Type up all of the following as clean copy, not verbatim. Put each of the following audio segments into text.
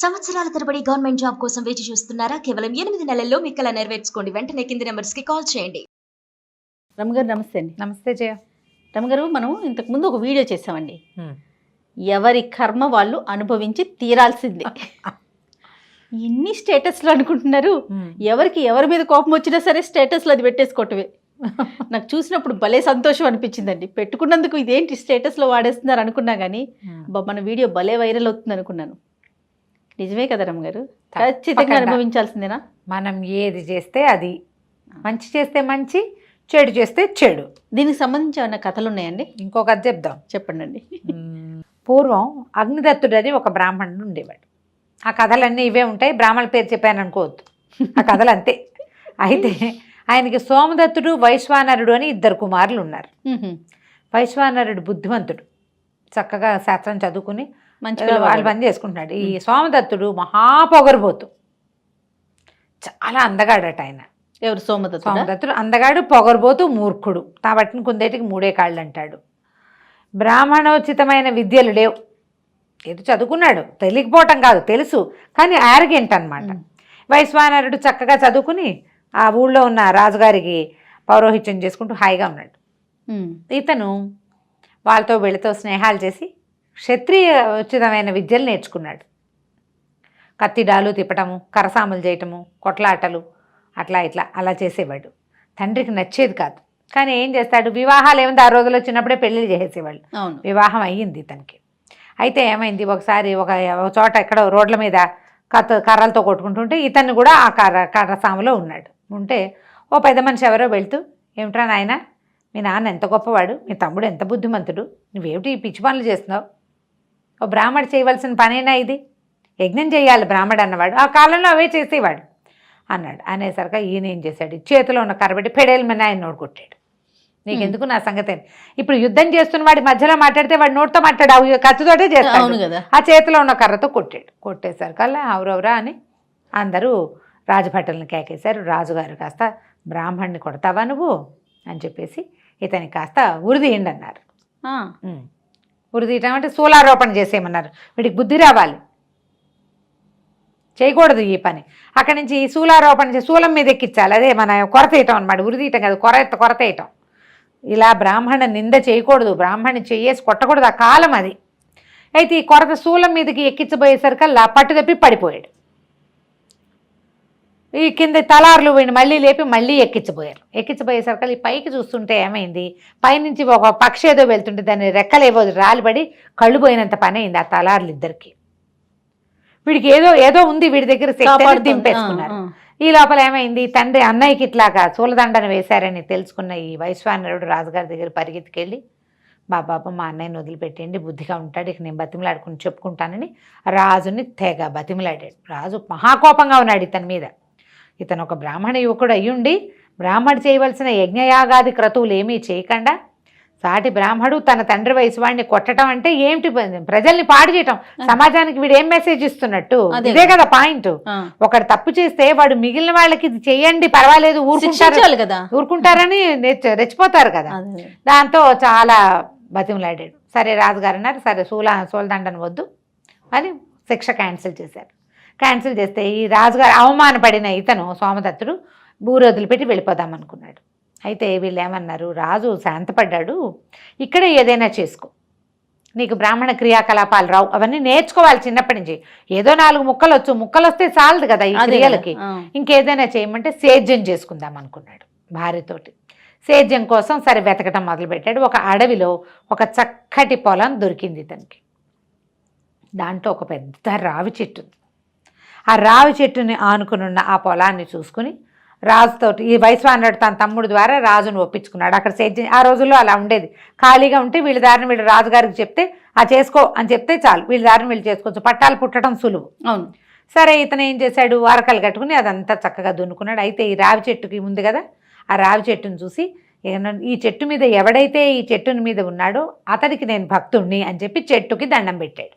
సంవత్సరాల తరబడి government job కోసం వేచి చూస్తున్నారా? కేవలం 8 నెలల్లో మీ కల నెరవేర్చుకోండి. వెంటనే కింది నెంబర్స్కి కాల్ చేయండి. రమగారు నమస్తే అండి. నమస్తే జయ. రమగారు, మనం ఇంతకుముందు ఒక వీడియో చేసామండి. ఎవరి కర్మ వాళ్ళు అనుభవించి తీరాల్సిందే. ఎన్ని స్టేటస్లు అనుకుంటున్నారు? ఎవరికి ఎవరి మీద కోపం వచ్చినా సరే స్టేటస్లు అది పెట్టేసుకోవటమే. నాకు చూసినప్పుడు భలే సంతోషం అనిపించిందండి. పెట్టుకున్నందుకు ఇదేంటి స్టేటస్లో వాడేస్తున్నారు అనుకున్నా కానీ మన వీడియో భలే వైరల్ అవుతుంది అనుకున్నాను. నిజమే కదా రమగారు? ఖచ్చితంగా అనుభవించాల్సిందేనా? మనం ఏది చేస్తే అది, మంచి చేస్తే మంచి, చెడు చేస్తే చెడు. దీనికి సంబంధించి ఏమైనా కథలు ఉన్నాయండి? ఇంకో కథ చెప్దాం. చెప్పండి. పూర్వం అగ్నిదత్తుడు అని ఒక బ్రాహ్మణుడు ఉండేవాడు. ఆ కథలన్నీ ఇవే ఉంటాయి, బ్రాహ్మణుల పేరు చెప్పాను అనుకోవద్దు, ఆ కథలు అంతే. అయితే ఆయనకి సోమదత్తుడు, వైశ్వానరుడు అని 2 కుమారులు ఉన్నారు. వైశ్వానరుడు బుద్ధిమంతుడు, చక్కగా శాస్త్రం చదువుకుని మంచి వాళ్ళు పని చేసుకుంటున్నాడు. ఈ సోమదత్తుడు మహాపొగరుబోతు, చాలా అందగాడట ఆయన. ఎవరు? సోమదత్తుడు అందగాడు, పొగరుబోతు, మూర్ఖుడు. తాబట్టిన కుందేటికి 3 కాళ్ళు అంటాడు. బ్రాహ్మణోచితమైన విద్యలు లేవు. ఏదో చదువుకున్నాడు, తెలియకపోవటం కాదు, తెలుసు, కానీ ఆరగెంట్ అనమాట. వైశ్వానరుడు చక్కగా చదువుకుని ఆ ఊళ్ళో ఉన్న రాజుగారికి పౌరోహిత్యం చేసుకుంటూ హాయిగా ఉన్నాడు. ఇతను వాళ్ళతో వీళ్ళతో స్నేహాలు చేసి క్షత్రియ ఉచితమైన విద్యలు నేర్చుకున్నాడు. కత్తిడాలు తిప్పటము, కరసాములు చేయటము, కొట్లాటలు, అట్లా ఇట్లా అలా చేసేవాడు. తండ్రికి నచ్చేది కాదు, కానీ ఏం చేస్తాడు, వివాహాలు ఏముంది ఆ రోజుల్లో చిన్నప్పుడే పెళ్ళిళ్ళు చేసేసేవాళ్ళు. వివాహం అయ్యింది ఇతనికి. అయితే ఏమైంది, ఒకసారి ఒక చోట ఎక్కడో రోడ్ల మీద కర్రలతో కొట్టుకుంటుంటే ఇతన్ని కూడా ఆ కర్రసాములో ఉన్నాడు. ఉంటే ఓ పెద్ద మనిషి ఎవరో వెళ్తూ, ఏమిట్రా నాయన, మీ నాన్న ఎంత గొప్పవాడు, మీ తమ్ముడు ఎంత బుద్ధిమంతుడు, నువ్వేమిటి ఈ పిచ్చి పనులు చేస్తున్నావు? ఓ బ్రాహ్మడు చేయవలసిన పనైనా ఇది, యజ్ఞం చేయాలి బ్రాహ్మడు అన్నవాడు, ఆ కాలంలో అవే చేసేవాడు అన్నాడు. అనేసరికి ఈయన ఏం చేశాడు, చేతిలో ఉన్న కర్రబెట్టి పెడేలు మీద ఆయన నోటు కొట్టాడు. నీకెందుకు నా సంగతి? ఇప్పుడు యుద్ధం చేస్తున్న వాడి మధ్యలో మాట్లాడితే వాడు నోటితో మాట్లాడు, కత్తితోటే చేస్తాడు కదా. ఆ చేతిలో ఉన్న కర్రతో కొట్టాడు. కొట్టేసరికల్లా అవురవరా అని అందరూ రాజభటులను కేకేశారు. రాజుగారు కాస్త బ్రాహ్మణ్ణి కొడతావా నువ్వు అని చెప్పేసి ఇతనికి కాస్త ఉరిదీయండి అన్నారు. ఉరిదీయటం అంటే శూలారోపణ చేసేయమన్నారు. వీడికి బుద్ధి రావాలి, చేయకూడదు ఈ పని. అక్కడి నుంచి శూలారోపణ చేసి శూలం మీద ఎక్కించాలి, అదే మన కొరతేయటం అనమాట. ఉరిదీయటం కాదు, కొరతేయటం. ఇలా బ్రాహ్మణ నింద చేయకూడదు, బ్రాహ్మణ్ణి చెయ్యేసి కొట్టకూడదు, ఆ కాలం అది. అయితే ఈ కొరత శూలం మీదకి ఎక్కించబోయేసరికల్లా పట్టు తప్పి పడిపోయాడు. ఈ కింద తలార్లు వీడిని మళ్ళీ లేపి మళ్ళీ ఎక్కించబోయారు. ఎక్కించబోయేసరికల్లా ఈ పైకి చూస్తుంటే ఏమైంది, పైనుంచి ఒక పక్షి ఏదో వెళ్తుంటే దాన్ని రెక్కలేవో రాలిపడి కళ్ళు పోయినంత పని అయింది ఆ తలార్లు ఇద్దరికి. వీడికి ఏదో ఉంది వీడి దగ్గర, దింపేసుకున్నారు. ఈ లోపల ఏమైంది, తండ్రి అన్నయ్యకి ఇట్లాగా శూలదండను వేశారని తెలుసుకున్న ఈ వైశ్వానరుడు రాజుగారి దగ్గర పరిగెత్తుకెళ్ళి, బాబా మా అన్నయ్యని వదిలిపెట్టండి, బుద్ధిగా ఉంటాడు, ఇక నేను బతిమలాడుకుని చెప్పుకుంటానని రాజుని తెగ బతిమలాడాడు. రాజు మహాకోపంగా ఉన్నాడు ఇతని మీద. ఇతను ఒక బ్రాహ్మణ యువకుడు అయ్యుండి బ్రాహ్మడు చేయవలసిన యజ్ఞయాగాది క్రతువులు ఏమీ చేయకుండా సాటి బ్రాహ్మడు తన తండ్రి వయసు వాడిని కొట్టడం అంటే ఏమిటి, ప్రజల్ని పాడు చేయటం, సమాజానికి వీడు ఏం మెసేజ్ ఇస్తున్నట్టు? ఇదే కదా పాయింట్. ఒకడు తప్పు చేస్తే వాడు మిగిలిన వాళ్ళకి ఇది చెయ్యండి పర్వాలేదు ఊరుకుంటారని రెచ్చిపోతారు కదా. దాంతో చాలా బతిమలాడాడు. సరే రాజుగారు అన్నారు, సరే శూలదండను వద్దు అని శిక్ష క్యాన్సిల్ చేశారు. క్యాన్సిల్ చేస్తే ఈ రాజుగారు అవమానపడిన ఇతను సోమదత్తుడు ఊరు వదిలిపెట్టి వెళ్ళిపోదాం అనుకున్నాడు. అయితే వీళ్ళు ఏమన్నారు, రాజు శాంతపడ్డాడు, ఇక్కడే ఏదైనా చేసుకో, నీకు బ్రాహ్మణ క్రియాకలాపాలు రావు, అవన్నీ నేర్చుకోవాలి చిన్నప్పటి నుంచి. ఏదో 4 ముక్కలు వచ్చు, ముక్కలు వస్తే చాలదు కదా ఈ క్రియలకి, ఇంకేదైనా చేయమంటే సేద్యం చేసుకుందాం అనుకున్నాడు భార్యతోటి. సేద్యం కోసం సరే వెతకటం మొదలుపెట్టాడు. ఒక అడవిలో ఒక చక్కటి పొలం దొరికింది ఇతనికి. దాంట్లో ఒక పెద్ద రావి చెట్టు. ఆ రావి చెట్టుని ఆనుకునున్న ఆ పొలాన్ని చూసుకుని రాజుతోటి ఈ వైశ్వానరుడు తన తమ్ముడు ద్వారా రాజును ఒప్పించుకున్నాడు. అక్కడ సేద్యం ఆ రోజుల్లో అలా ఉండేది, ఖాళీగా ఉంటే వీళ్ళ దారిని వీళ్ళు రాజుగారికి చెప్తే ఆ చేసుకో అని చెప్తే చాలు, వీళ్ళ దారిని వీళ్ళు చేసుకోవచ్చు, పట్టాలు పుట్టడం సులువు. అవును. సరే ఇతను ఏం చేశాడు, వారకలు కట్టుకుని అదంతా చక్కగా దున్నుకున్నాడు. అయితే ఈ రావి చెట్టుకి ఉంది కదా, ఆ రావి చెట్టును చూసి ఈ చెట్టు మీద ఎవడైతే ఈ చెట్టుని మీద ఉన్నాడో అతడికి నేను భక్తుణ్ణి అని చెప్పి చెట్టుకి దండం పెట్టాడు.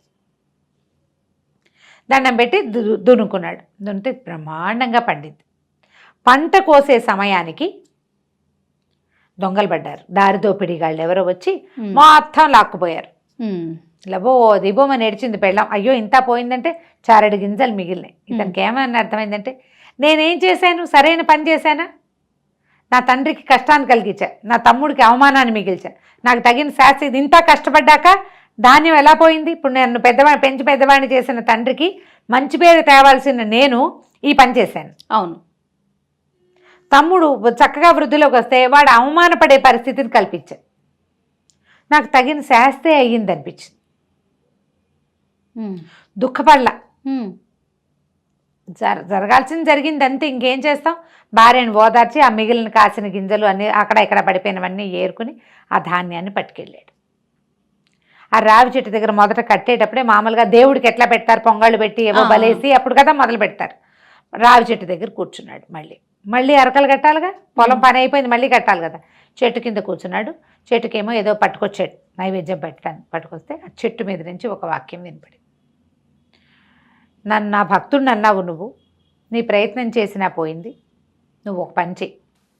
దండం పెట్టి దున్నుకున్నాడు. దున్నితే బ్రహ్మాండంగా పండింది. పంట కోసే సమయానికి దొంగలు పడ్డారు. దారి దోపిడీగాళ్ళు ఎవరో వచ్చి మొత్తం లాక్కుపోయారు. లబో దిబోమని ఏడ్చింది పెళ్ళాం. అయ్యో ఇంత పోయిందంటే చారడి గింజలు మిగిలినాయి. ఇతనికి ఏమని అర్థమైందంటే, నేనేం చేశాను, సరైన పని చేశానా? నా తండ్రికి కష్టాన్ని కలిగించా, నా తమ్ముడికి అవమానాన్ని మిగిల్చా, నాకు తగిన శాస్త్రి ఇది ఇంత కష్టపడ్డాక ధాన్యం ఎలా పోయింది? ఇప్పుడు నన్ను పెంచి పెద్దవాడిని చేసిన తండ్రికి మంచి పేరు తేవాల్సిన నేను ఈ పని చేశాను. అవును. తమ్ముడు చక్కగా వృద్ధిలోకి వస్తే వాడు అవమానపడే పరిస్థితిని కల్పించా, నాకు తగిన శాస్త్రే అయ్యింది అనిపించింది. దుఃఖపడలా, జరగాల్సింది జరిగింది అంతే. ఇంకేం చేస్తాం? భార్యను ఓదార్చి ఆ మిగిలిన కాసిన గింజలు అన్నీ అక్కడ ఇక్కడ పడిపోయినవన్నీ ఏరుకుని ఆ ధాన్యాన్ని పట్టుకెళ్ళాడు. ఆ రావి చెట్టు దగ్గర మొదట కట్టేటప్పుడే మామూలుగా దేవుడికి ఎట్లా పెడతారు, పొంగళ్ళు పెట్టి ఏవో బలేసి అప్పుడు కదా మొదలు పెడతారు. రావి చెట్టు దగ్గర కూర్చున్నాడు. మళ్ళీ అరకలు కట్టాలిగా, పొలం పని అయిపోయింది, మళ్ళీ కట్టాలి కదా. చెట్టు కింద కూర్చున్నాడు. చెట్టుకేమో ఏదో పట్టుకొచ్చాడు, నైవేద్యం పెట్టడానికి పట్టుకొస్తే ఆ చెట్టు మీద నుంచి ఒక వాక్యం వినపడింది. నన్ను నా భక్తుడిని అన్నావు నువ్వు, నీ ప్రయత్నం చేసినా పోయింది, నువ్వు ఒక పని చెయ్యి,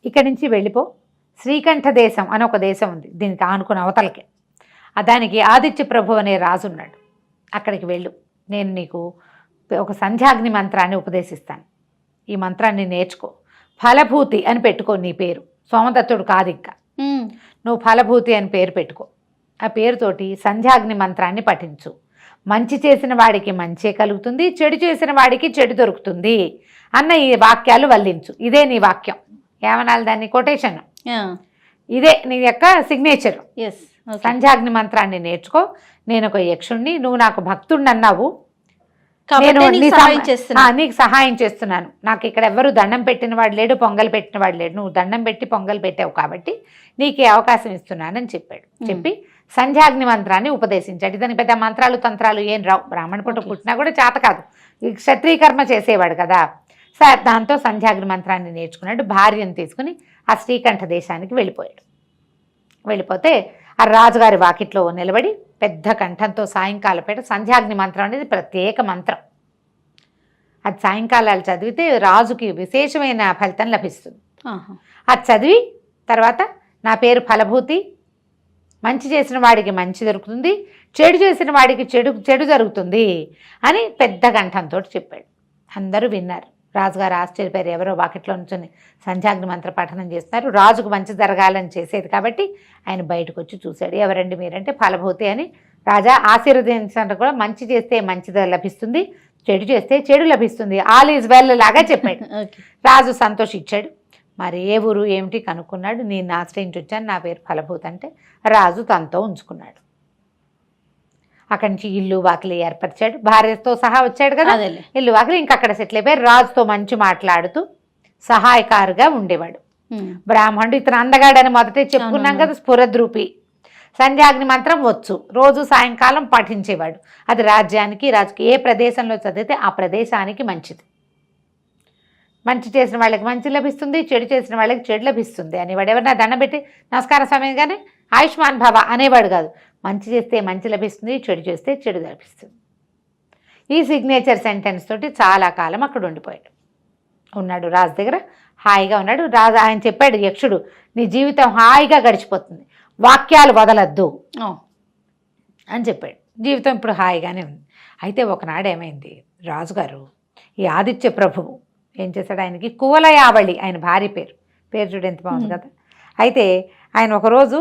ఇక్కడి నుంచి వెళ్ళిపో. శ్రీకంఠ దేశం అని ఒక దేశం ఉంది, దీనికి ఆనుకుని అవతలకే. దానికి ఆదిత్య ప్రభు అనే రాజు ఉన్నాడు. అక్కడికి వెళ్ళు, నేను నీకు ఒక సంధ్యాగ్ని మంత్రాన్ని ఉపదేశిస్తాను. ఈ మంత్రాన్ని నేర్చుకో, ఫలభూతి అని పెట్టుకో నీ పేరు. సోమదత్తుడు కాదు, ఇంకా నువ్వు ఫలభూతి అని పేరు పెట్టుకో. ఆ పేరుతోటి సంధ్యాగ్ని మంత్రాన్ని పఠించు. మంచి చేసిన వాడికి మంచే కలుగుతుంది, చెడు చేసిన వాడికి చెడు దొరుకుతుంది అన్న ఈ వాక్యాలు వల్లించు. ఇదే నీ వాక్యం. ఏమనాలి దాన్ని? కొటేషన్. ఇదే నీ యొక్క సిగ్నేచర్. సంధ్యాగ్ని మంత్రాన్ని నేర్చుకో. నేను ఒక యక్షుణ్ణి, నువ్వు నాకు భక్తుడిని అన్నావు, నేను నీకు సహాయం చేస్తున్నాను. నాకు ఇక్కడ ఎవరు దండం పెట్టిన వాడు లేడు, పొంగల్ పెట్టిన వాడు లేడు, నువ్వు దండం పెట్టి పొంగల్ పెట్టావు కాబట్టి నీకు అవకాశం ఇస్తున్నానని చెప్పాడు. చెప్పి సంధ్యాగ్ని మంత్రాన్ని ఉపదేశించాడు. ఇతని పెద్ద మంత్రాలు తంత్రాలు ఏం రావు, బ్రాహ్మణ పుట్ట పుట్టినా కూడా చేత కాదు, క్షత్రియకర్మ చేసేవాడు కదా. దాంతో సంధ్యాగ్ని మంత్రాన్ని నేర్చుకున్నాడు. భార్యను తీసుకుని ఆ శ్రీకంఠ దేశానికి వెళ్ళిపోతే ఆ రాజుగారి వాకిట్లో నిలబడి పెద్ద కంఠంతో సాయంకాలపేట సంధ్యాగ్ని మంత్రం అనేది ప్రత్యేక మంత్రం. అది సాయంకాలాలు చదివితే రాజుకి విశేషమైన ఫలితం లభిస్తుంది. అది చదివి తర్వాత నా పేరు ఫలభూతి, మంచి చేసిన వాడికి మంచి దొరుకుతుంది, చెడు చేసిన వాడికి చెడు జరుగుతుంది అని పెద్ద కంఠంతో చెప్పాడు. అందరూ విన్నారు. రాజుగారు ఆశ్చర్యపోయారు. ఎవరో వాకిట్లో నుంచి సంధ్యాగ్ని మంత్ర పఠనం చేస్తున్నారు, రాజుకు మంచి జరగాలని చేసేది కాబట్టి ఆయన బయటకు వచ్చి చూశాడు. ఎవరండి మీరంటే ఫలభూతి అని. రాజా ఆశీర్వదించడానికి కూడా మంచి చేస్తే మంచిది లభిస్తుంది, చెడు చేస్తే చెడు లభిస్తుంది, ఆల్ ఈజ్ వెల్ లాగా చెప్పాడు. రాజు సంతోషించాడు. మరి ఏ ఊరు ఏమిటి కనుక్కున్నాడు. నేను ఆశ్రయించి వచ్చాను, నా పేరు ఫలభూతి అంటే రాజు తనతో ఉంచుకున్నాడు. అక్కడి నుంచి ఇల్లు వాకిలి ఏర్పరిచాడు. భార్యతో సహా వచ్చాడు కదా, ఇల్లు వాకిలి ఇంకా అక్కడ సెటిల్ అయిపోయారు. రాజుతో మంచి మాట్లాడుతూ సహాయకారుగా ఉండేవాడు. బ్రాహ్మణుడు. ఇతను అందగాడని మొదటే చెప్పుకున్నాం కదా, స్ఫురద్రూపి. సంధ్యాగ్ని మంత్రం వచ్చు, రోజు సాయంకాలం పఠించేవాడు. అది రాజ్యానికి రాజుకి ఏ ప్రదేశంలో చదివితే ఆ ప్రదేశానికి మంచిది. మంచి చేసిన వాళ్ళకి మంచి లభిస్తుంది, చెడు చేసిన వాళ్ళకి చెడు లభిస్తుంది అనేవాడు. ఎవరైనా దండం పెట్టి నమస్కార సమయంగానే ఆయుష్మాన్ భవ అనేవాడు కాదు. మంచి చేస్తే మంచి లభిస్తుంది, చెడు చేస్తే చెడు లభిస్తుంది. ఈ సిగ్నేచర్ సెంటెన్స్ తోటి చాలా కాలం అక్కడ ఉన్నాడు రాజు దగ్గర. హాయిగా ఉన్నాడు. రాజు ఆయన చెప్పాడు, యక్షుడు నీ జీవితం హాయిగా గడిచిపోతుంది, వాక్యాలు వదలద్దు అని చెప్పాడు. జీవితం ఇప్పుడు హాయిగానే ఉంది. అయితే ఒకనాడు ఏమైంది, రాజుగారు ఈ ఆదిత్య ప్రభువు ఏం చేశాడు, ఆయనకి కువలయావళి ఆయన భార్య పేరు చూడు ఎంత బాగుంది కదా. అయితే ఆయన ఒకరోజు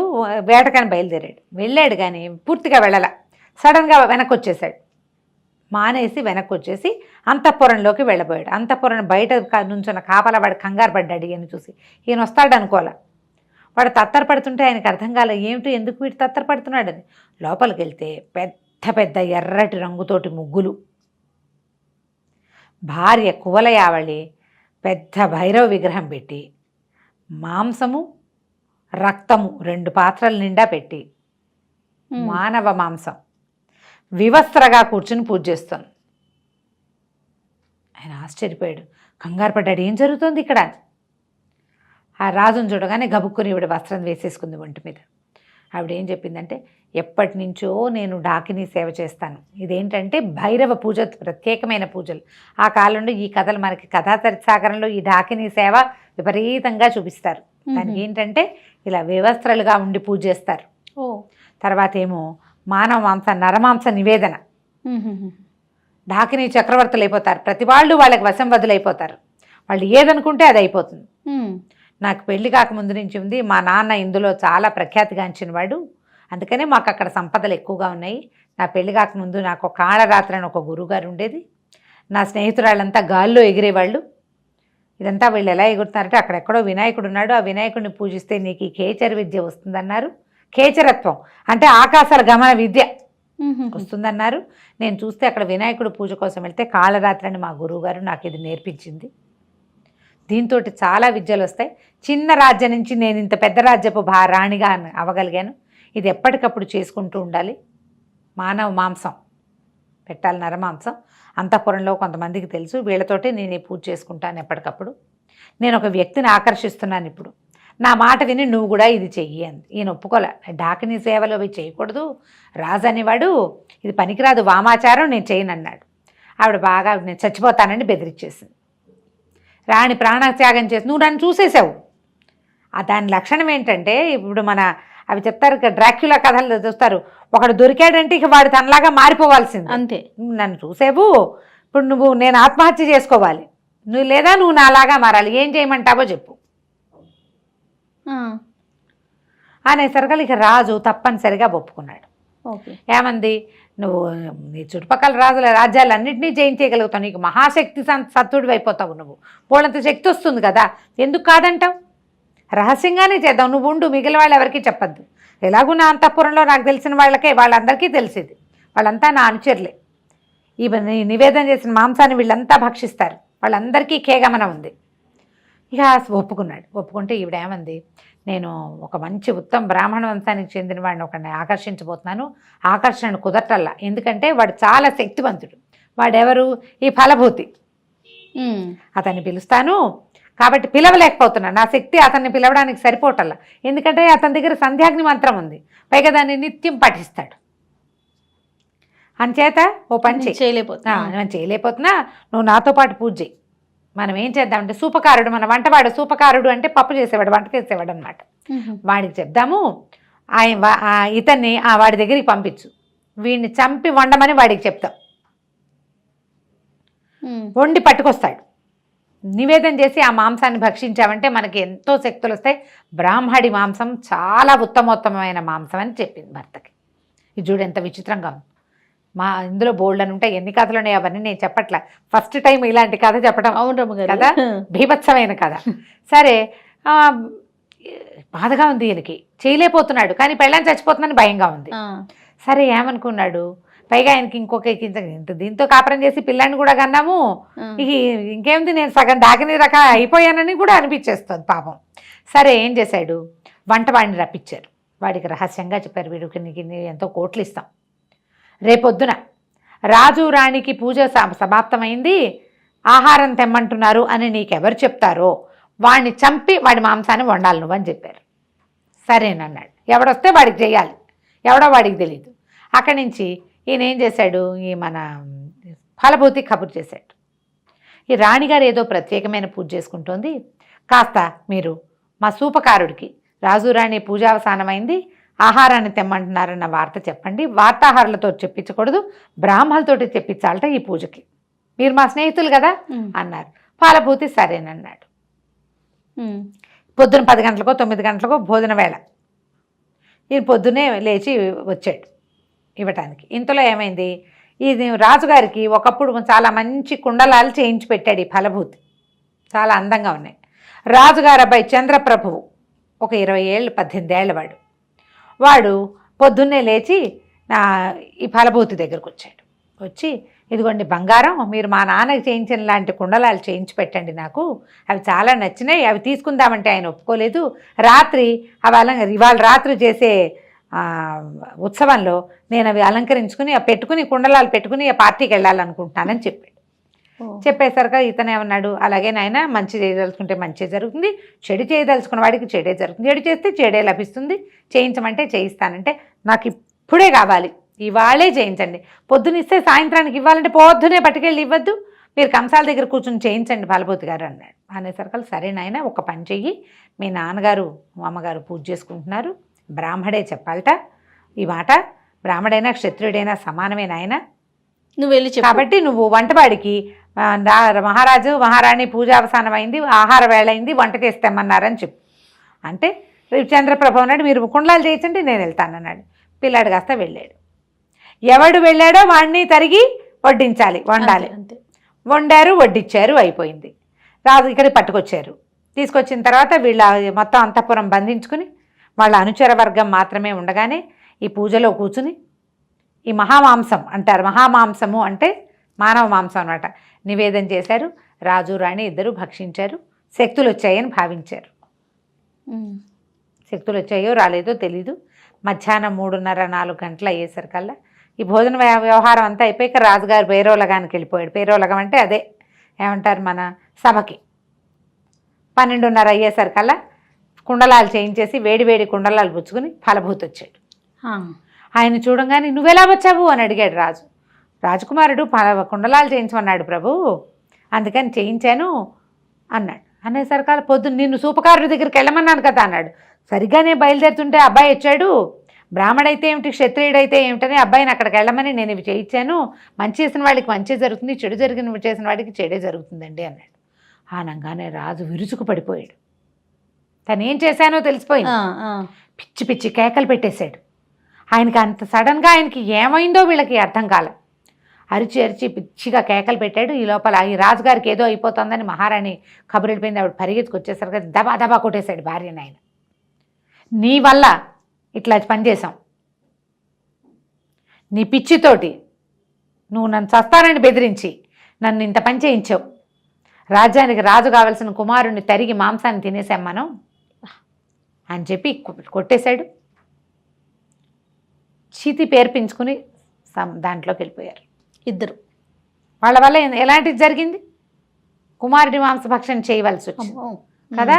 వేటకని వెళ్ళాడు కానీ పూర్తిగా వెళ్ళాల. సడన్గా వెనక్కి వచ్చేసాడు. మానేసి వెనక్కి వచ్చేసి అంతఃపురంలోకి వెళ్ళబోయాడు. అంతఃపురం బయట నుంచున్న కాపలా వాడు కంగారు పడ్డాడు. ఈయన చూసి ఈయన వస్తాడు అనుకోలే. వాడు తత్తరపడుతుంటే ఆయనకు అర్థం కాలే, ఏమిటి ఎందుకు వీడు తత్తరపడుతున్నాడని. లోపలికి వెళ్తే పెద్ద పెద్ద ఎర్రటి రంగుతోటి ముగ్గులు. భార్య కువలయావళి పెద్ద భైరవ విగ్రహం పెట్టి మాంసము రక్తము 2 పాత్రల నిండా పెట్టి మానవ మాంసం వివస్త్రగా కూర్చుని పూజ చేస్తాను. ఆయన ఆశ్చర్యపోయాడు, కంగారు పడ్డాడు, ఏం జరుగుతుంది ఇక్కడ. ఆ రాజును చూడగానే గబుక్కుని ఈవిడ వస్త్రం వేసేసుకుంది ఒంటి మీద. ఆవిడ ఏం చెప్పిందంటే, ఎప్పటి నుంచో నేను డాకిని సేవ చేస్తాను. ఇదేంటంటే భైరవ పూజ, ప్రత్యేకమైన పూజలు. ఆ కాలంలో ఈ కథలు మనకి కథాచరిత్సాగరంలో ఈ డాకిని సేవ విపరీతంగా చూపిస్తారు. దానికి ఏంటంటే ఇలా వివస్త్రలుగా ఉండి పూజ చేస్తారు. తర్వాత ఏమో మానవ మాంస నరమాంస నివేదన. ఢాకినీ చక్రవర్తులు అయిపోతారు. ప్రతి వాళ్ళు వాళ్ళకి వశం వదులైపోతారు. వాళ్ళు ఏదనుకుంటే అది అయిపోతుంది. నాకు పెళ్లి కాకముందు నుంచి ఉంది. మా నాన్న ఇందులో చాలా ప్రఖ్యాతిగాంచిన వాడు. అందుకనే మాకు అక్కడ సంపదలు ఎక్కువగా ఉన్నాయి. నా పెళ్లి కాకముందు నాకు కాళరాత్రి అని ఒక గురువుగారు ఉండేది. నా స్నేహితురాళ్ళంతా గాల్లో ఎగిరేవాళ్ళు. ఇదంతా వీళ్ళు ఎలా ఎగురుతున్నారంటే అక్కడెక్కడో వినాయకుడు ఉన్నాడు, ఆ వినాయకుడిని పూజిస్తే నీకు ఈ ఖేచర విద్య వస్తుందన్నారు. ఖేచరత్వం అంటే ఆకాశాల గమన విద్య వస్తుందన్నారు. నేను చూస్తే అక్కడ వినాయకుడు పూజ కోసం వెళ్తే కాళరాత్రి అని మా గురువుగారు నాకు ఇది నేర్పించింది. దీంతో చాలా విద్యలు వస్తాయి. చిన్న రాజ్యం నుంచి నేను ఇంత పెద్ద రాజ్యపు రాణిగా అవ్వగలిగాను. ఇది ఎప్పటికప్పుడు చేసుకుంటూ ఉండాలి. మానవ మాంసం పెట్టాలి, నరమాంసం. అంతఃపురంలో కొంతమందికి తెలుసు. వీళ్ళతోటే నేను ఈ పూజ చేసుకుంటాను ఎప్పటికప్పుడు. నేను ఒక వ్యక్తిని ఆకర్షిస్తున్నాను ఇప్పుడు, నా మాట విని నువ్వు కూడా ఇది చెయ్యి అంది. ఈయన ఒప్పుకోలే. డాకినీ సేవలు అవి చేయకూడదు, రాజు అనేవాడు, ఇది పనికిరాదు, వామాచారం, నేను చేయను అన్నాడు. ఆవిడ బాగా నేను చచ్చిపోతానని బెదిరించేసింది. రాణి ప్రాణత్యాగం చేసి నువ్వు నన్ను చూసేసావు. దాని లక్షణం ఏంటంటే ఇప్పుడు మన అవి చెప్తారు డ్రాక్యులా కథలు చూస్తారు, ఒకడు దొరికాడంటే ఇక వాడు తనలాగా మారిపోవాల్సింది అంతే. నువ్వు నన్ను చూసేవు, ఇప్పుడు నేను ఆత్మహత్య చేసుకోవాలి, లేదా నువ్వు నాలాగా మారాలి, ఏం చేయమంటావో చెప్పు అనేసరికి ఇక రాజు తప్పనిసరిగా ఒప్పుకున్నాడు. ఏమంది, నువ్వు నీ చుట్టుపక్కల రాజ్యాలన్నింటినీ జయించేయగలుగుతావు, నీకు మహాశక్తి సత్తుడివి అయిపోతావు, నువ్వు పోలంత శక్తి వస్తుంది కదా, ఎందుకు కాదంటావు, రహస్యంగానే చేద్దాం, నువ్వు ఉండు, మిగిలిన వాళ్ళు ఎవరికీ చెప్పద్దు. ఎలాగూ నా అంతఃపురంలో నాకు తెలిసిన వాళ్ళందరికీ తెలిసేది, వాళ్ళంతా నా అనుచరులే. ఈ నివేదన చేసిన మాంసాన్ని వీళ్ళంతా భక్షిస్తారు, వాళ్ళందరికీ కేగమనం ఉంది. ఇక ఒప్పుకున్నాడు. ఒప్పుకుంటే ఈవిడేమంది, నేను ఒక మంచి ఉత్తమ బ్రాహ్మణ వంశానికి చెందిన వాడిని ఒకడిని ఆకర్షించబోతున్నాను, ఆకర్షణ కుదరటల్లా, ఎందుకంటే వాడు చాలా శక్తివంతుడు. వాడెవరు, ఈ ఫలభూతి. అతన్ని పిలుస్తాను, కాబట్టి పిలవలేకపోతున్నాను, నా శక్తి అతన్ని పిలవడానికి సరిపోవటల్లా, ఎందుకంటే అతని దగ్గర సంధ్యాగ్ని మంత్రం ఉంది, పైగా దాన్ని నిత్యం పఠిస్తాడు. అంచేత ఓ పని చేయలేకపోతున్నా, నువ్వు నాతో పాటు పూజ చేయి. మనం ఏం చేద్దామంటే సూపకారుడు, మన వంటవాడు సూపకారుడు అంటే పప్పు చేసేవాడు, వంట చేసేవాడు అనమాట. వాడికి చెప్దాము, ఇతన్ని వాడి దగ్గరికి పంపించు, వీడిని చంపి వండమని వాడికి చెప్తాం, వండి పట్టుకొస్తాడు. నివేదన చేసి ఆ మాంసాన్ని భక్షించామంటే మనకి ఎంతో శక్తులు వస్తాయి. బ్రాహ్మడి మాంసం చాలా ఉత్తమోత్తమైన మాంసం అని చెప్పింది భర్తకి. ఇది చూడు ఎంత విచిత్రంగా ఉంది. ఇందులో బోల్డ్ అని ఉంటాయి, ఎన్ని కథలు ఉన్నాయి అవన్నీ నేను చెప్పట్లా, ఫస్ట్ టైం ఇలాంటి కథ చెప్పడం. అవును కదా, భీభత్సమైన కథ. సరే, బాధగా ఉంది ఈయనకి, చేయలేకపోతున్నాడు, కానీ పెళ్ళాన్ని చచ్చిపోతుందని భయంగా ఉంది. సరే ఏమనుకున్నాడు, పైగా ఆయనకి ఇంత దీంతో కాపురం చేసి పిల్లాన్ని కూడా కన్నాము, ఇంకేముంది, నేను సగం డాకినీ రకం అయిపోయానని కూడా అనిపించేస్తుంది పాపం. సరే ఏం చేశాడు, వంటవాడిని రప్పించారు. వాడికి రహస్యంగా చెప్పారు, వీడికి నీకు ఎంతో కోట్లు ఇస్తాం, రేపొద్దున రాజు రాణికి పూజ సమాప్తమైంది, ఆహారం తెమ్మంటున్నారు అని నీకెవరు చెప్తారో వాడిని చంపి వాడి మాంసాన్ని వండాలి నువ్వు అని చెప్పారు. సరేనన్నాడు. ఎవడొస్తే వాడికి చేయాలి, ఎవడో వాడికి తెలియదు. అక్కడి నుంచి ఈయన ఏం చేశాడు, ఈ మన ఫలభూతి కబురు చేశాడు, ఈ రాణిగారు ఏదో ప్రత్యేకమైన పూజ చేసుకుంటోంది, కాస్త మీరు మా సూపకారుడికి రాజు రాణి పూజావసానమైంది, ఆహారాన్ని తెమ్మంటున్నారన్న వార్త చెప్పండి, వార్తాహారులతో చెప్పించకూడదు, బ్రాహ్మణులతోటి చెప్పించాలట ఈ పూజకి, మీరు మా స్నేహితులు కదా అన్నారు. ఫలభూతి సరేనన్నాడు. పొద్దున 10 గంటలకో 9 గంటలకో భోజన వేళ, ఈయన పొద్దునే లేచి వచ్చాడు ఇవ్వటానికి. ఇంతలో ఏమైంది, ఇది రాజుగారికి ఒకప్పుడు చాలా మంచి కుండలాలు చేయించి పెట్టాడు ఈ ఫలభూతి, చాలా అందంగా ఉన్నాయి. రాజుగారు అబ్బాయి చంద్రప్రభువు ఒక 20 ఏళ్ళు 18 ఏళ్ళ వాడు పొద్దున్నే లేచి ఈ ఫలభూతి దగ్గరకు వచ్చాడు. వచ్చి, ఇదిగోండి బంగారం, మీరు మా నాన్నకి చేయించిన లాంటి కుండలాలు చేయించి పెట్టండి, నాకు అవి చాలా నచ్చినాయి, అవి తీసుకుందామంటే ఆయన ఒప్పుకోలేదు, రాత్రి ఇవాళ రాత్రి చేసే ఉత్సవంలో నేను అవి అలంకరించుకుని పెట్టుకుని కుండలాలు పెట్టుకుని ఆ పార్టీకి వెళ్ళాలనుకుంటున్నానని చెప్పాడు. చెప్పేసరికి ఇతను ఏమన్నాడు, అలాగే నాయన, మంచి చేయదలుచుకుంటే మంచి జరుగుతుంది, చెడు చేయదలుచుకున్న వాడికి చెడే జరుగుతుంది, చెడు చేస్తే చెడే లభిస్తుంది, చేయించమంటే చేయిస్తానంటే నాకు ఇప్పుడే కావాలి, ఇవాళే చేయించండి, పొద్దునిస్తే సాయంత్రానికి ఇవ్వాలంటే పొద్దునే పట్టుకెళ్ళి ఇవ్వద్దు, మీరు కంసాల దగ్గర కూర్చొని చేయించండి ఫలభూతి గారు అన్నాడు. అనేసరికి సరే నాయన, ఒక పని చెయ్యి, మీ నాన్నగారు అమ్మగారు పూజ చేసుకుంటున్నారు, బ్రాహ్మడే చెప్పాలట ఈ మాట, బ్రాహ్మడైనా క్షత్రియుడైనా సమానమే నాయన. నువ్వు వెళ్ళి చెప్పు. కాబట్టి నువ్వు వంటవాడికి మహారాజు మహారాణి పూజ అవసానమైంది, ఆహార వేళ అయింది, వంట చేస్తామన్నారని చెప్పు. అంటే చంద్రప్రభ అన్నాడు, మీరు కుండలాలు చేయించండి నేను వెళ్తానన్నాడు. పిల్లాడు కాస్త వెళ్ళాడు. ఎవడు వెళ్ళాడో వాడిని తరిగి వడ్డించాలి, వండాలి. అంతే. వండారు, వడ్డించారు, అయిపోయింది. రాజు ఇక్కడికి పట్టుకొచ్చారు. తీసుకొచ్చిన తర్వాత వీళ్ళ మొత్తం అంతఃపురం బంధించుకుని వాళ్ళ అనుచర వర్గం మాత్రమే ఉండగానే ఈ పూజలో కూర్చుని ఈ మహామాంసం అంటారు, మహామాంసము అంటే మానవ మాంసం అన్నమాట, నివేదన చేశారు. రాజు రాణి ఇద్దరు భక్షించారు. శక్తులు వచ్చాయని భావించారు. శక్తులు వచ్చాయో రాలేదో తెలీదు. మధ్యాహ్నం 3:30-4 గంటలు అయ్యేసరికల్లా ఈ భోజన వ్యవహారం అంతా అయిపోయాక రాజుగారు పేరోలగానికి వెళ్ళిపోయాడు. పేరోలగం అంటే అదే ఏమంటారు మన సభకి. 12:30 అయ్యేసరికల్లా కుండలాలు చేయించేసి వేడి కుండలాలు పుచ్చుకుని ఫలభూతి వచ్చాడు. ఆయన చూడంగానే నువ్వెలా వచ్చావు అని అడిగాడు రాజు. రాజకుమారుడు కుండలాలు చేయించమన్నాడు ప్రభు, అందుకని చేయించాను అన్నాడు. అనేసరికల్లా పొద్దున్న నిన్ను సూపకారుడి దగ్గరికి వెళ్ళమన్నాను కదా అన్నాడు. సరిగ్గానే బయలుదేరుతుంటే అబ్బాయి వచ్చాడు. బ్రాహ్మడైతే ఏమిటి క్షత్రియుడైతే ఏమిటని అబ్బాయిని అక్కడికి వెళ్ళమని నేను ఇవి చేయించాను. మంచి చేసిన వాడికి మంచి జరుగుతుంది, చెడు చేసిన వాడికి చెడే జరుగుతుందండి అన్నాడు. ఆనంగానే రాజు విరుచుకు పడిపోయాడు. తను ఏం చేశానో తెలిసిపోయింది. పిచ్చి పిచ్చి కేకలు పెట్టేశాడు. ఆయనకి అంత సడన్గా ఆయనకి ఏమైందో వీళ్ళకి అర్థం కాలే. అరిచి పిచ్చిగా కేకలు పెట్టాడు. ఈ లోపల ఈ రాజుగారికి ఏదో అయిపోతుందని మహారాణి కబురు వెళ్ళిపోయింది. ఆవిడ పరిగెత్తుకొచ్చేసరికి దబా కొట్టేశాడు భార్యని. ఆయన నీ వల్ల ఇట్లా పనిచేశాం, నీ పిచ్చితోటి నువ్వు నన్ను చస్తానని బెదిరించి నన్ను ఇంత పని చేయించావు. రాజ్యానికి రాజు కావలసిన కుమారుణ్ణి తరిగి మాంసాన్ని తినేసాం మనం అని చెప్పి కొట్టేశాడు. చీతి పేర్పించుకుని దాంట్లోకి వెళ్ళిపోయారు ఇద్దరు. వాళ్ళ వల్ల ఎలాంటిది జరిగింది? కుమారుడి మాంసభక్షణ చేయవలసి వచ్చింది కదా.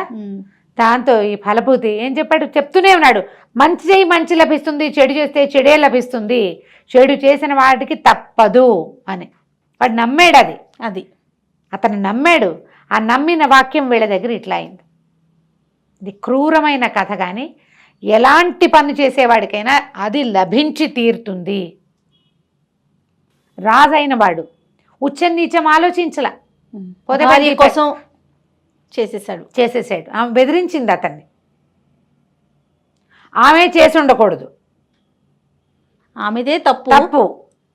దాంతో ఈ ఫలభూతి ఏం చెప్పాడు, చెప్తూనే ఉన్నాడు, మంచి చేయి మంచి లభిస్తుంది, చెడు చేస్తే చెడే లభిస్తుంది, చెడు చేసిన వాటికి తప్పదు అని. వాడు నమ్మాడు. అది అతను నమ్మాడు. ఆ నమ్మిన వాక్యం వీళ్ళ దగ్గర ఇట్లా అయింది. ఇది క్రూరమైన కథ, కానీ ఎలాంటి పని చేసేవాడికైనా అది లభించి తీరుతుంది. రాజైన వాడు ఉచ్చం నీచం ఆలోచించలా, భార్య కోసం చేసేసాడు. ఆమె బెదిరించింది అతన్ని. ఆమె చేసి ఉండకూడదు, ఆమెదే తప్పు.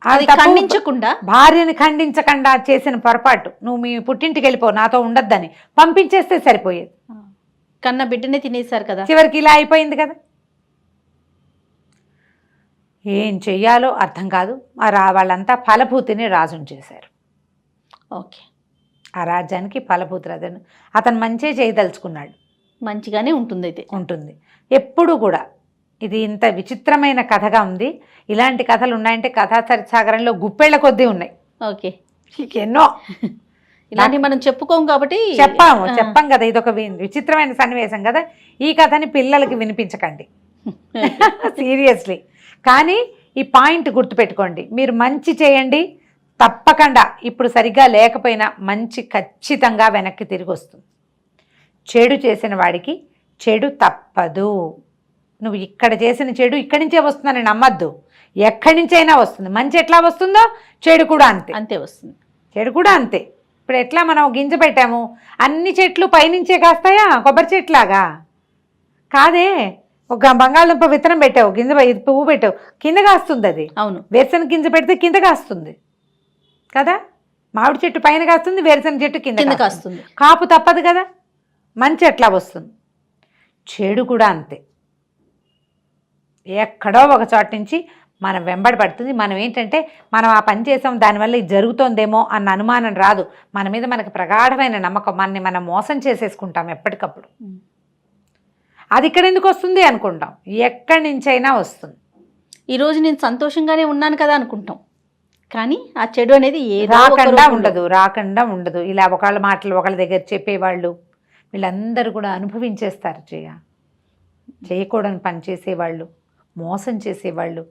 అది ఖండించకుండా, భార్యని ఖండించకుండా చేసిన పొరపాటు. నువ్వు మీ పుట్టింటికి వెళ్ళిపో, నాతో ఉండొద్దని పంపించేస్తే సరిపోయేది. కన్న బిడ్డనే తినేశారు కదా. చివరికి ఇలా అయిపోయింది కదా. ఏం చెయ్యాలో అర్థం కాదు. వాళ్ళంతా ఫలభూతిని రాజుని చేశారు. ఓకే, ఆ రాజ్యానికి ఫలభూతి రాజుని. అతను మంచి చేయదలుచుకున్నాడు. మంచిగానే ఉంటుంది. అయితే ఉంటుంది ఎప్పుడు కూడా. ఇది ఇంత విచిత్రమైన కథగా ఉంది. ఇలాంటి కథలు ఉన్నాయంటే కథా సాగరంలో గుప్పెళ్ల కొద్దీ ఉన్నాయి. ఓకే, ఎన్నో ఇలాంటి మనం చెప్పుకోం కాబట్టి చెప్పాం కదా. ఇది ఒక విచిత్రమైన సన్నివేశం కదా. ఈ కథని పిల్లలకి వినిపించకండి సీరియస్లీ. కానీ ఈ పాయింట్ గుర్తుపెట్టుకోండి, మీరు మంచి చేయండి, తప్పకుండా ఇప్పుడు సరిగ్గా లేకపోయినా మంచి ఖచ్చితంగా వెనక్కి తిరిగి వస్తుంది. చెడు చేసిన వాడికి చెడు తప్పదు. నువ్వు ఇక్కడ చేసిన చెడు ఇక్కడి నుంచే వస్తుందని నమ్మద్దు, ఎక్కడి నుంచైనా వస్తుంది. మంచి ఎట్లా వస్తుందో చెడు కూడా అంతే వస్తుంది. చెడు కూడా అంతే. ఇప్పుడు ఎట్లా మనం గింజ పెట్టాము, అన్ని చెట్లు పైనుంచే కాస్తాయా? కొబ్బరి చెట్లాగా కాదే. ఒక బంగాళదుంప విత్తనం పెట్టావు, గింజ పువ్వు పెట్టావు, కింద కాస్తుంది అది. అవును, వేరుశనగ గింజ పెడితే కింద కాస్తుంది కదా. మామిడి చెట్టు పైన కాస్తుంది, వేరుశనగ చెట్టు కింద కాస్తుంది. కాపు తప్పదు కదా. మంచి ఎట్లా వస్తుంది, చెడు కూడా అంతే. ఎక్కడో ఒక చోట నుంచి మనం వెంబడి పడుతుంది. మనం ఏంటంటే మనం ఆ పని చేసాం, దానివల్ల ఇది జరుగుతోందేమో అన్న అనుమానం రాదు. మన మీద మనకు ప్రగాఢమైన నమ్మకం. మనని మనం మోసం చేసేసుకుంటాం ఎప్పటికప్పుడు. అది ఇక్కడ ఎందుకు వస్తుంది అనుకుంటాం, ఎక్కడి నుంచైనా వస్తుంది. ఈరోజు నేను సంతోషంగానే ఉన్నాను కదా అనుకుంటాం, కానీ ఆ చెడు అనేది రాకుండా ఉండదు. ఇలా ఒకళ్ళ మాటలు ఒకళ్ళ దగ్గర చెప్పేవాళ్ళు వీళ్ళందరూ కూడా అనుభవించేస్తారు. చేయకూడని పని చేసేవాళ్ళు, మోసం చేసేవాళ్ళు,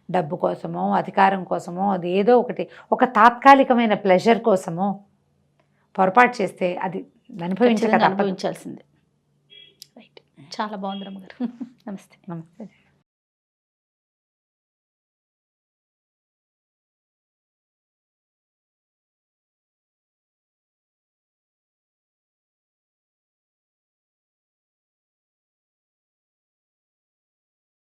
డబ్బు కోసమో అధికారం కోసమో, అది ఏదో ఒకటి, ఒక తాత్కాలికమైన ప్లెజర్ కోసమో పొరపాటు చేస్తే అది అనుభవించాల్సిందే. రైట్, చాలా బాగుంది రమ్మగారు. నమస్తే.